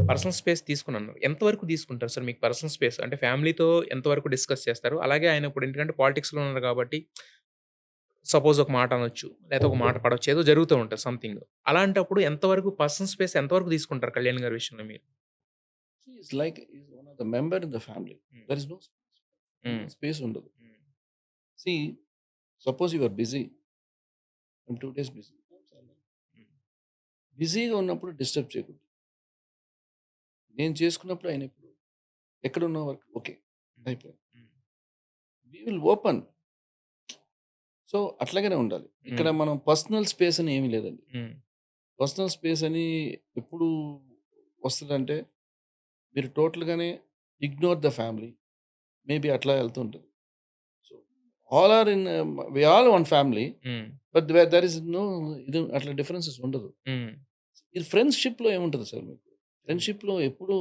Personal space తీసుకునన్నారు. ఎంతవరకు తీసుకుంటారు sir మీకు పర్సనల్ స్పేస్? అంటే ఫ్యామిలీతో ఎంతవరకు డిస్కస్ చేస్తారు? అలాగే ఆయన ఇప్పుడు ఎందుకంటే పాలిటిక్స్‌లో ఉన్నారు కాబట్టి సపోజ్ ఒక మాట అనొచ్చు. లేతే ఒక మాట పడొచ్చు. ఏదో జరుగుతూ ఉంటది సంథింగ్. అలాంటప్పుడు ఎంతవరకు పర్సనల్ స్పేస్ ఎంతవరకు తీసుకుంటారు కళ్యాణ్ గారి విషయంలో మీరు? Is like is one of the member in the family. Hmm. There is no hmm. Space ఉండదు. Hmm. See suppose you are busy. I'm 2 days busy. Hmm. బిజీగా ఉన్నప్పుడు డిస్టర్బ్ చేయకూడదు. నేను చేసుకున్నప్పుడు ఆయన ఎప్పుడు ఎక్కడున్న వర్క్ ఓకే. హ్మ్. అయిపోయింది. హ్మ్. We will open. సో, అట్లాగనే ఉండాలి. ఇక్కడ హ్మ్. మనం పర్సనల్ స్పేస్ అని ఏమి లేదండి. హ్మ్. పర్సనల్ స్పేస్ అని ఎప్పుడు వస్తదంటే, మీరు టోటల్‌గానే ఇగ్నోర్ ద ఫ్యామిలీ. మేబీ అట్లా ఎళ్తుంటది. So, all are in we all one family. Hmm. But there is no ఇది అట్లా డిఫరెన్సెస్ ఉండదు. హ్మ్. ఇది ఫ్రెండ్‌షిప్‌లో ఏముంటది సార్ మీకు? హ్మ్. ఫ్రెండ్‌షిప్‌లో ఎప్పుడూ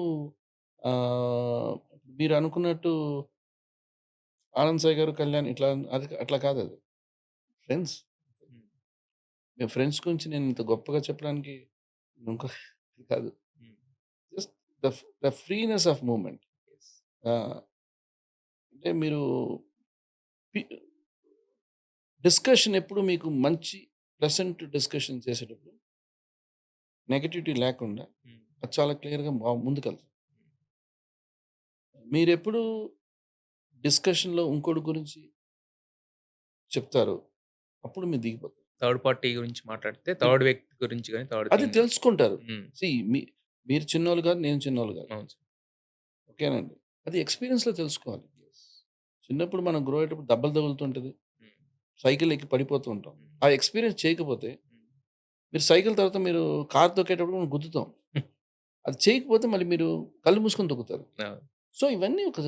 ఆహ్, మీరు అనుకున్నట్టు 'ఆనంద్ సాయి' గారు, 'కళ్యాణ్' ఇట్లా అది అట్లా కాదది. ఫ్రెండ్స్. హ్మ్. మేము ఫ్రెండ్స్ గురించి నేను ఇంత గొప్పగా చెప్పడానికి ఇంకో కాదు. హ్మ్. Just the freeness of movement. Yes. ఆ! అంటే మీరు పి డిస్కషన్ ఎప్పుడు మీకు మంచి ప్లెజెంట్ డిస్కషన్ చేసేటప్పుడు నెగటివిటీ లేకుండా హ్మ్. అది చాలా క్లియర్‌గా ముందుకెళ్తాం. మీరెప్పుడు డిస్కషన్‌లో ఇంకోడి గురించి చెప్తారో అప్పుడు మీరు దిగిపోతారు. థర్డ్ పార్టీ గురించి మాట్లాడితే హ్మ్. థర్డ్ వ్యక్తి గురించి గాని, థర్డ్ అది థింగ్ తెలుసుకుంటారు. హ్మ్. సీ మీరు చిన్నోళ్ళు కాదు, నేను చిన్నోళ్ళు కాదు. అవును సార్. ఓకేనండి. అది ఎక్స్‌పీరియన్స్‌లో తెలుసుకోవాలి. యెస్. చిన్నప్పుడు మనం గ్రో అయ్యేటప్పుడు దెబ్బలు తగులుతుంటది. హ్మ్. సైకిల్ ఎక్కి పడిపోతూ ఉంటాం. హ్మ్. ఆ ఎక్స్‌పీరియన్స్ చేయకపోతే హ్మ్. మీరు సైకిల్ తర్వాత మీరు కారు తొక్కేటప్పుడు మనం గుద్దుతాం. అది చేయకపోతే మళ్ళీ మీరు కళ్ళు మూసుకొని తొక్కుతారు. అవును. సో, ఇవన్నీ ఒక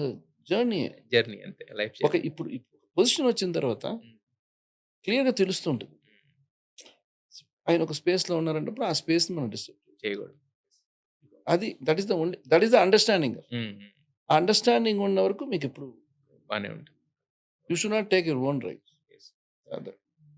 జర్నీయే. జర్నీ అంతే. Life journey. ఇప్పుడు పొజిషన్ వచ్చిన తర్వాత హ్మ్. క్లియర్‌గా తెలుస్తూ ఉంటది. హ్మ్. ఆయన ఒక స్పేస్‌లో ఉన్నారంటప్పుడు ఆ స్పేస్‌ని మనం డిస్టర్బ్ చేయకూడదు. చేయకూడదు. అది దట్ ఈస్ ద అండర్‌స్టాండింగ్. హ్మ్. హ్మ్. ఆ అండర్‌స్టాండింగ్ ఉన్న వరకు మీకెప్పుడు బానే ఉంటుంది. You should not take your own rights. Yes. అదే.